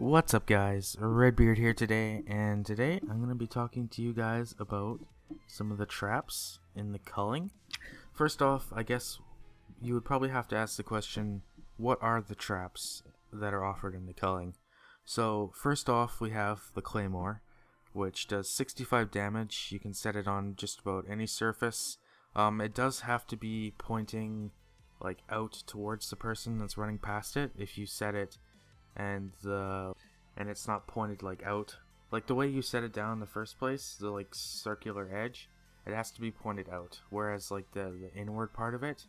What's up, guys? RedBeard here today, and today I'm going to be talking to you guys about some of the traps in the culling. First off, I guess you would probably have to ask the question, what are the traps that are offered in the culling? So, first off, we have the Claymore, which does 65 damage. You can set it on just about any surface. It does have to be pointing like out towards the person that's running past it. If you set it and it's not pointed like out, like the way you set it down in the first place, the like circular edge, it has to be pointed out, whereas like the inward part of it,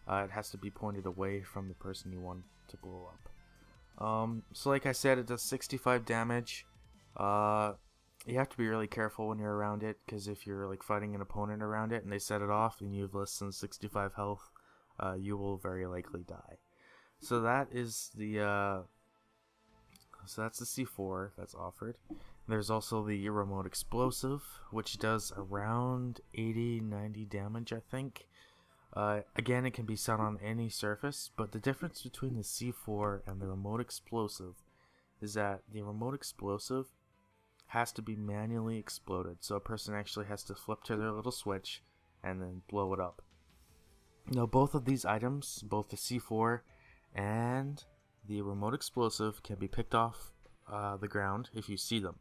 it has to be pointed away from the person you want to blow up. So like I said, it does 65 damage. You have to be really careful when you're around it, because if you're like fighting an opponent around it and they set it off and you have less than 65 health, you will very likely die. So that is the So that's the C4 that's offered. There's also the remote explosive, which does around 80-90 damage, I think. Again, it can be set on any surface, but the difference between the C4 and the remote explosive is that the remote explosive has to be manually exploded, so a person actually has to flip to their little switch and then blow it up. Now, both of these items, both the C4 and the remote explosive, can be picked off the ground if you see them.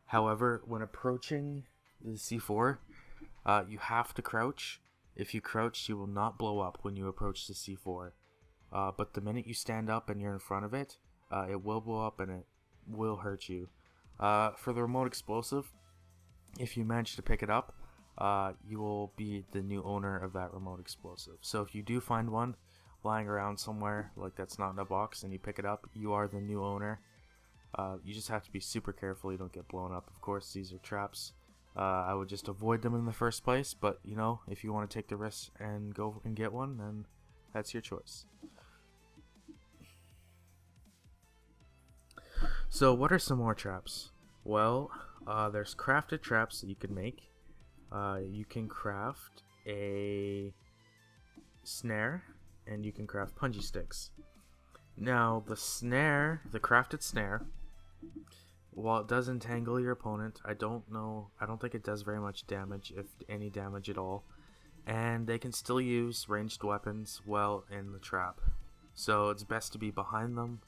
However, when approaching the C4, you have to crouch. If you crouch, you will not blow up when you approach the C4. But the minute you stand up and you're in front of it, it will blow up and it will hurt you. For the remote explosive, if you manage to pick it up, you will be the new owner of that remote explosive. So if you do find one lying around somewhere, like that's not in a box, and you pick it up, you are the new owner. You just have to be super careful you don't get blown up. Of course, these are traps. I would just avoid them in the first place, but you know, if you want to take the risk and go and get one, then that's your choice. So what are some more traps? Well, there's crafted traps that you can make. You can craft a snare, and you can craft punji sticks. Now, the crafted snare, while it does entangle your opponent, I don't think it does very much damage, if any damage at all. And they can still use ranged weapons while in the trap. So it's best to be behind them.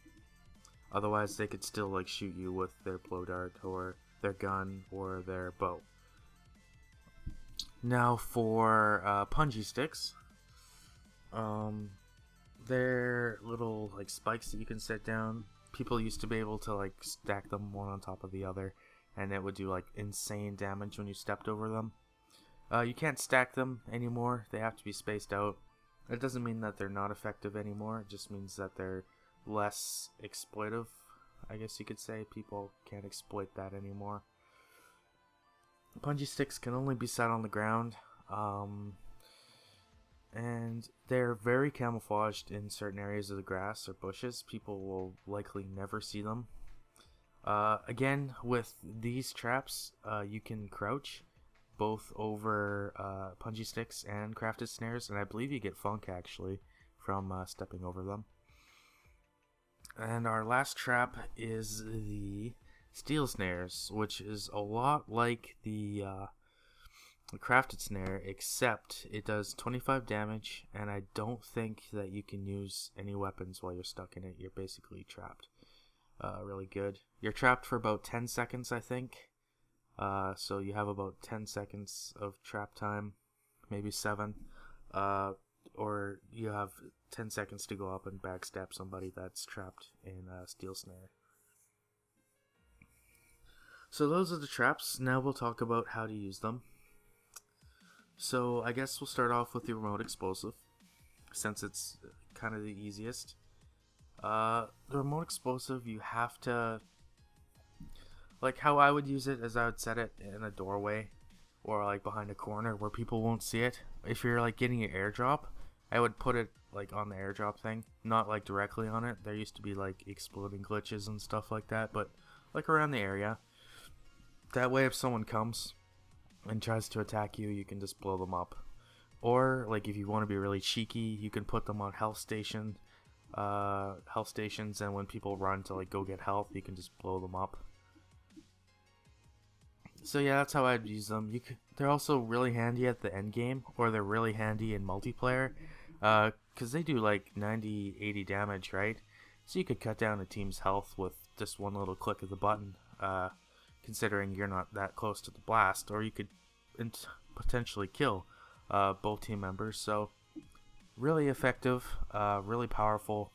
Otherwise, they could still like shoot you with their blow dart or their gun or their bow. Now for punji sticks, they're little like spikes that you can set down. People used to be able to like stack them one on top of the other, and it would do like insane damage when you stepped over them. You can't stack them anymore. They have to be spaced out. It doesn't mean that they're not effective anymore. It just means that they're less exploitive, I guess you could say. People can't exploit that anymore. Punji sticks can only be set on the ground, and they're very camouflaged in certain areas of the grass or bushes. People will likely never see them. Again, with these traps, you can crouch both over punji sticks and crafted snares, and I believe you get funk actually from stepping over them. And our last trap is the steel snares, which is a lot like the crafted snare, except it does 25 damage, and I don't think that you can use any weapons while you're stuck in it. You're basically trapped. Really good. You're trapped for about 10 seconds, I think. So you have about 10 seconds of trap time, maybe 7. Or you have 10 seconds to go up and backstab somebody that's trapped in a steel snare. So those are the traps. Now we'll talk about how to use them. So I guess we'll start off with the remote explosive, since it's kind of the easiest. The remote explosive, you have to, like how I would use it is I would set it in a doorway or like behind a corner where people won't see it. If you're like getting an airdrop, I would put it like on the airdrop thing, not like directly on it. There used to be like exploding glitches and stuff like that, but like around the area. That way if someone comes and tries to attack you, you can just blow them up. Or like if you want to be really cheeky, you can put them on health station health stations, and when people run to like go get health, you can just blow them up. So yeah, that's how I'd use them. They're also really handy at the end game, or they're really handy in multiplayer, because they do like 90, 80 damage, right? So you could cut down a team's health with just one little click of the button, considering you're not that close to the blast, or you could potentially kill both team members. So really effective, really powerful.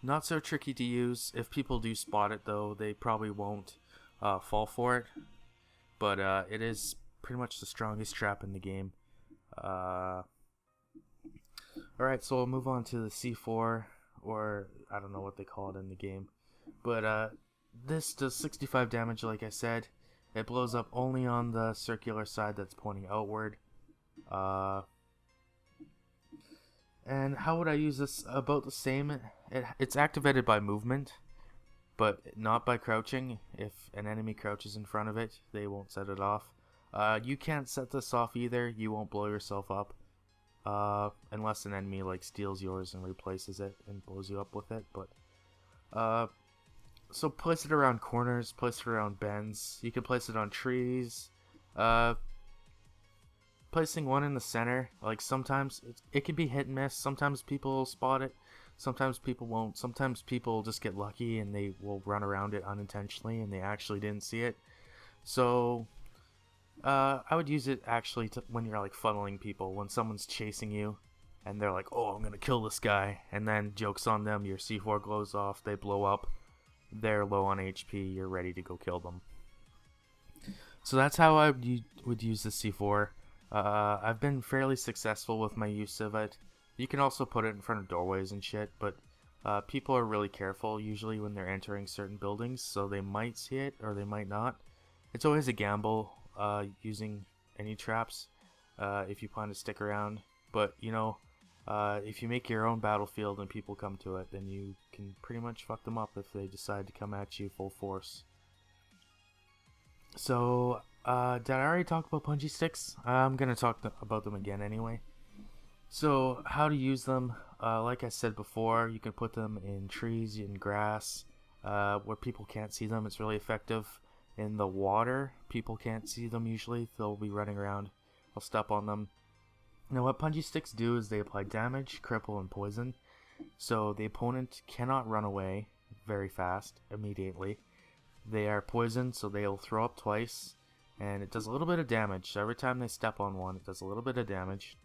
Not so tricky to use. If people do spot it though, they probably won't fall for it. But it is pretty much the strongest trap in the game. Alright, so we'll move on to the C4, or I don't know what they call it in the game. But this does 65 damage, like I said. It blows up only on the circular side that's pointing outward. And how would I use this? About the same. It's activated by movement, but not by crouching. If an enemy crouches in front of it, they won't set it off. You can't set this off either. You won't blow yourself up, unless an enemy like steals yours and replaces it and blows you up with it. But so place it around corners, place it around bends. You can place it on trees. Placing one in the center, like sometimes it can be hit and miss. Sometimes people will spot it, sometimes people won't. Sometimes people just get lucky and they will run around it unintentionally and they actually didn't see it. So I would use it actually when you're like funneling people, when someone's chasing you and they're like, oh, I'm gonna kill this guy, and then joke's on them, your C4 glows off, they blow up, they're low on HP, you're ready to go kill them. So that's how I would use the C4. I've been fairly successful with my use of it. You can also put it in front of doorways and shit, but people are really careful usually when they're entering certain buildings, so they might see it or they might not. It's always a gamble using any traps if you plan to stick around, but you know, if you make your own battlefield and people come to it, then you can pretty much fuck them up if they decide to come at you full force. So did I already talk about punji sticks? I'm gonna talk about them again anyway. So how to use them? Like I said before, you can put them in trees, in grass, where people can't see them. It's really effective. In the water, people can't see them usually. They'll be running around. I'll step on them. Now what punji sticks do is they apply damage, cripple, and poison. So the opponent cannot run away very fast immediately. They are poisoned, so they'll throw up twice. And it does a little bit of damage. So every time they step on one, it does a little bit of damage.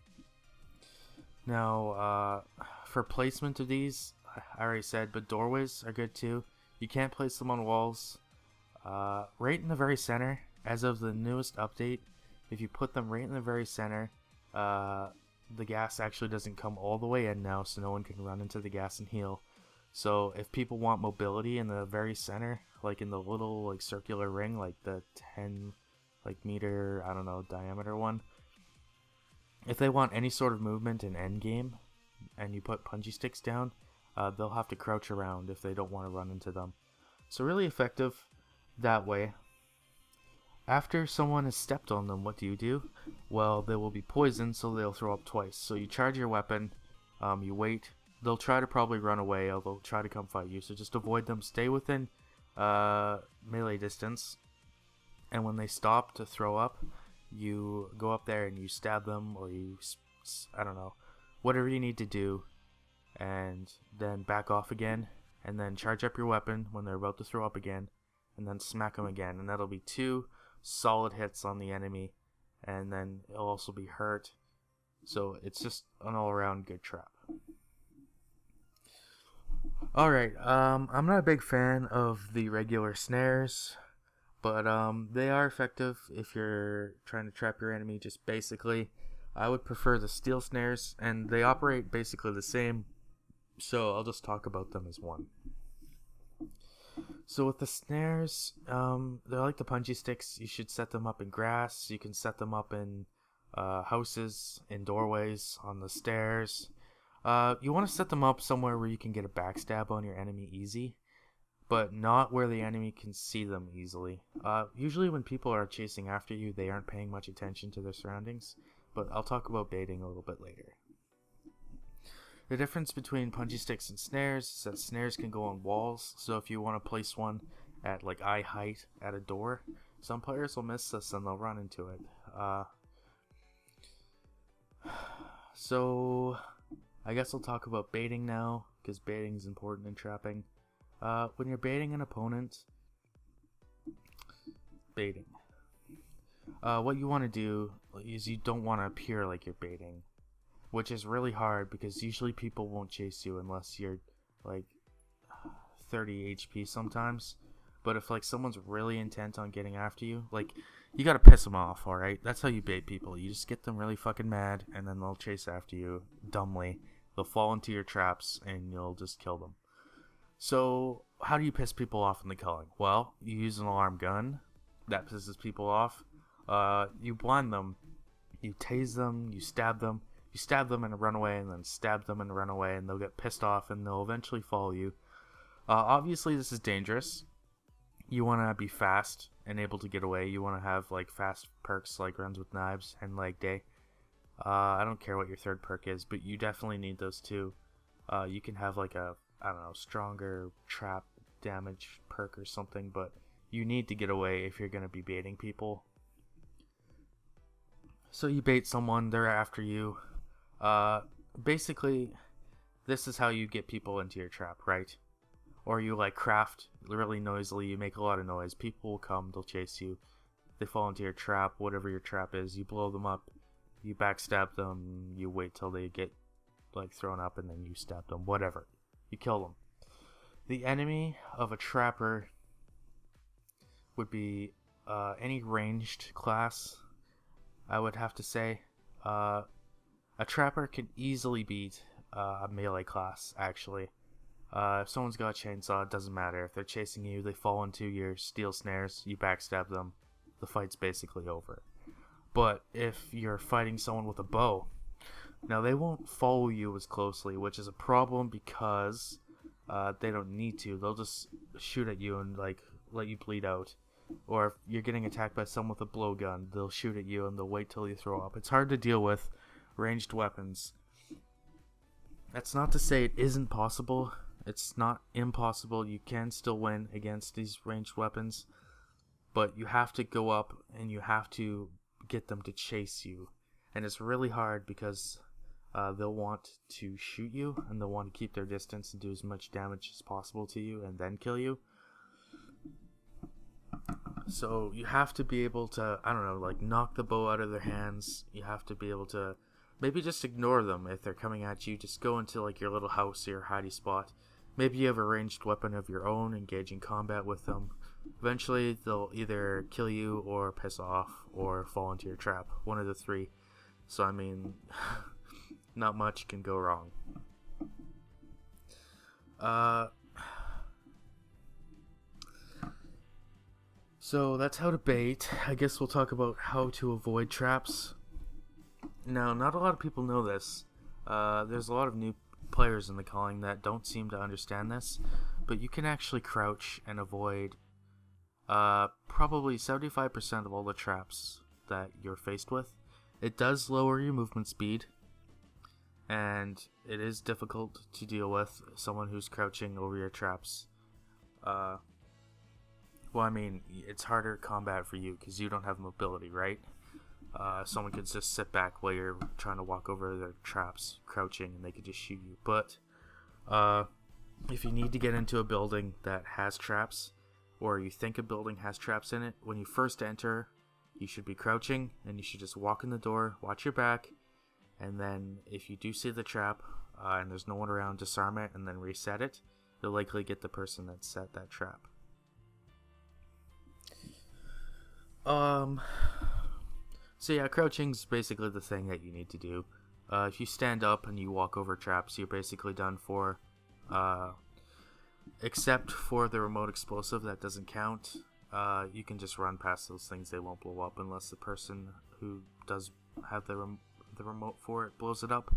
Now, for placement of these, I already said, but doorways are good too. You can't place them on walls. Right in the very center, as of the newest update, if you put them right in the very center, the gas actually doesn't come all the way in now, so no one can run into the gas and heal. So if people want mobility in the very center, like in the little like circular ring, like the 10 meter, I don't know, diameter one, if they want any sort of movement in endgame and you put punji sticks down, they'll have to crouch around if they don't want to run into them. So really effective that way. After someone has stepped on them, what do? Well, they will be poisoned, so they'll throw up twice. So you charge your weapon, you wait. They'll try to probably run away, or they'll try to come fight you. So just avoid them. Stay within melee distance. And when they stop to throw up, you go up there and you stab them, or you, I don't know, whatever you need to do, and then back off again, and then charge up your weapon when they're about to throw up again, and then smack them again, and that'll be 2 solid hits on the enemy, and then it'll also be hurt. So it's just an all-around good trap. Alright, I'm not a big fan of the regular snares, but they are effective if you're trying to trap your enemy. Just basically, I would prefer the steel snares, and they operate basically the same, so I'll just talk about them as one. So with the snares, they're like the punji sticks. You should set them up in grass. You can set them up in houses, in doorways, on the stairs. You want to set them up somewhere where you can get a backstab on your enemy easy, but not where the enemy can see them easily. Usually when people are chasing after you, they aren't paying much attention to their surroundings, but I'll talk about baiting a little bit later. The difference between punji sticks and snares is that snares can go on walls. So if you want to place one at like eye height at a door, some players will miss this and they'll run into it. So I guess I'll talk about baiting now, because baiting is important in trapping. When you're baiting an opponent, what you want to do is you don't want to appear like you're baiting, which is really hard because usually people won't chase you unless you're like 30 HP sometimes. But if like someone's really intent on getting after you, like you gotta piss them off, alright? That's how you bait people. You just get them really fucking mad and then they'll chase after you dumbly. They'll fall into your traps and you'll just kill them. So how do you piss people off in the culling? Well, you use an alarm gun. That pisses people off. You blind them. You tase them. You stab them. You stab them and run away, and then stab them and run away, and they'll get pissed off and they'll eventually follow you. Obviously this is dangerous. You want to be fast and able to get away. You want to have like fast perks like runs with knives and leg day. I don't care what your third perk is, but you definitely need those two. You can have like a, I don't know, stronger trap damage perk or something, but you need to get away if you're going to be baiting people. So you bait someone, they're after you. Basically, this is how you get people into your trap, right? Or you like craft really noisily, you make a lot of noise, people will come, they'll chase you, they fall into your trap, whatever your trap is, you blow them up, you backstab them, you wait till they get like thrown up and then you stab them, whatever. You kill them. The enemy of a trapper would be any ranged class, I would have to say. A trapper can easily beat a melee class, actually. If someone's got a chainsaw, it doesn't matter. If they're chasing you, they fall into your steel snares, you backstab them, the fight's basically over. But if you're fighting someone with a bow, now they won't follow you as closely, which is a problem because they don't need to. They'll just shoot at you and like let you bleed out. Or if you're getting attacked by someone with a blowgun, they'll shoot at you and they'll wait till you throw up. It's hard to deal with ranged weapons. That's not to say it isn't possible. It's not impossible. You can still win against these ranged weapons. But you have to go up and you have to get them to chase you. And it's really hard because they'll want to shoot you and they'll want to keep their distance and do as much damage as possible to you and then kill you. So you have to be able to, I don't know, like knock the bow out of their hands. You have to be able to maybe just ignore them if they're coming at you. Just go into like your little house or your hidey spot. Maybe you have a ranged weapon of your own, engage in combat with them. Eventually they'll either kill you or piss off or fall into your trap. One of the three. So I mean, not much can go wrong. So that's how to bait. I guess we'll talk about how to avoid traps. Now, not a lot of people know this. There's a lot of new players in the Culling that don't seem to understand this, but you can actually crouch and avoid probably 75% of all the traps that you're faced with. It does lower your movement speed, and it is difficult to deal with someone who's crouching over your traps. Well, I mean, it's harder combat for you because you don't have mobility, right? Someone could just sit back while you're trying to walk over their traps, crouching, and they could just shoot you. But if you need to get into a building that has traps, or you think a building has traps in it, when you first enter, you should be crouching, and you should just walk in the door, watch your back, and then if you do see the trap, and there's no one around, disarm it, and then reset it. You'll likely get the person that set that trap. So yeah, crouching's basically the thing that you need to do. If you stand up and you walk over traps, you're basically done for. Except for the remote explosive, that doesn't count. You can just run past those things, they won't blow up unless the person who does have the remote for it blows it up.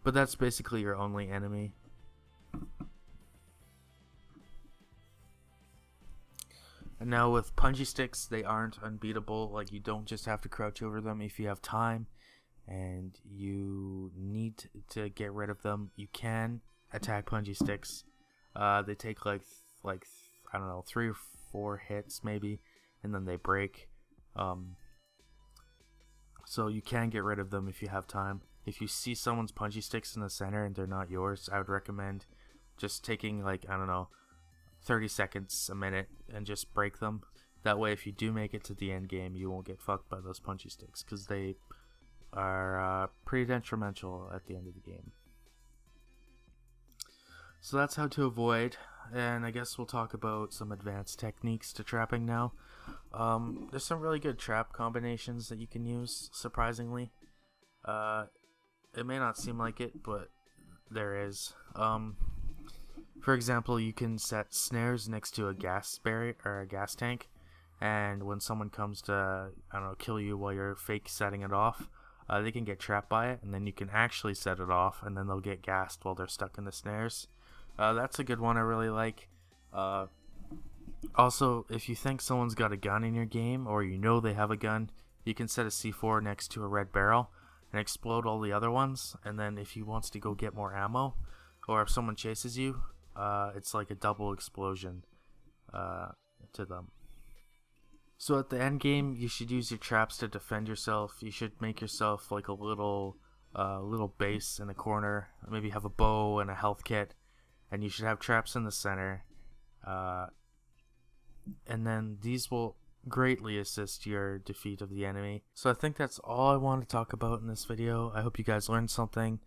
But that's basically your only enemy. And now with punji sticks, they aren't unbeatable. Like, you don't just have to crouch over them if you have time. and you need to get rid of them. You can attack punji sticks. They take like I don't know, 3 or 4 hits maybe, and then they break. So you can get rid of them if you have time. If you see someone's punji sticks in the center and they're not yours, I would recommend just taking like, I don't know, 30 seconds, a minute, and just break them. That way, if you do make it to the end game, you won't get fucked by those punji sticks, because they are pretty detrimental at the end of the game. So that's how to avoid, and I guess we'll talk about some advanced techniques to trapping now. There's some really good trap combinations that you can use, surprisingly. It may not seem like it, but there is. For example, you can set snares next to a gas barrier or a gas tank, and when someone comes to, I don't know, kill you while you're fake setting it off, they can get trapped by it, and then you can actually set it off, and then they'll get gassed while they're stuck in the snares. That's a good one I really like. Also, if you think someone's got a gun in your game, or you know they have a gun, you can set a C4 next to a red barrel and explode all the other ones, and then if he wants to go get more ammo, or if someone chases you, it's like a double explosion to them. So at the end game, you should use your traps to defend yourself. You should make yourself like a little base in the corner. Maybe have a bow and a health kit, and you should have traps in the center. And then these will greatly assist your defeat of the enemy. So I think that's all I want to talk about in this video. I hope you guys learned something.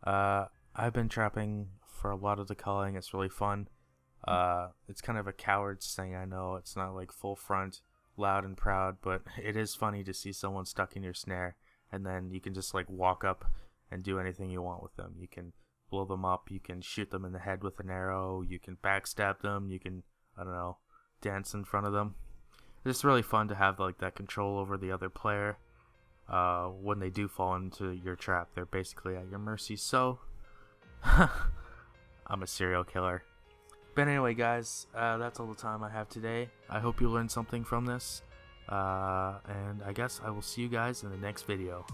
I've been trapping for a lot of the culling. It's really fun. It's kind of a coward's thing, I know. It's not like full front, loud and proud, but it is funny to see someone stuck in your snare, and then you can just like walk up and do anything you want with them. You can blow them up, you can shoot them in the head with an arrow, you can backstab them, you can, I don't know, dance in front of them. It's really fun to have like that control over the other player. When they do fall into your trap, they're basically at your mercy. So I'm a serial killer. But anyway, guys, that's all the time I have today. I hope you learned something from this, and I guess I will see you guys in the next video.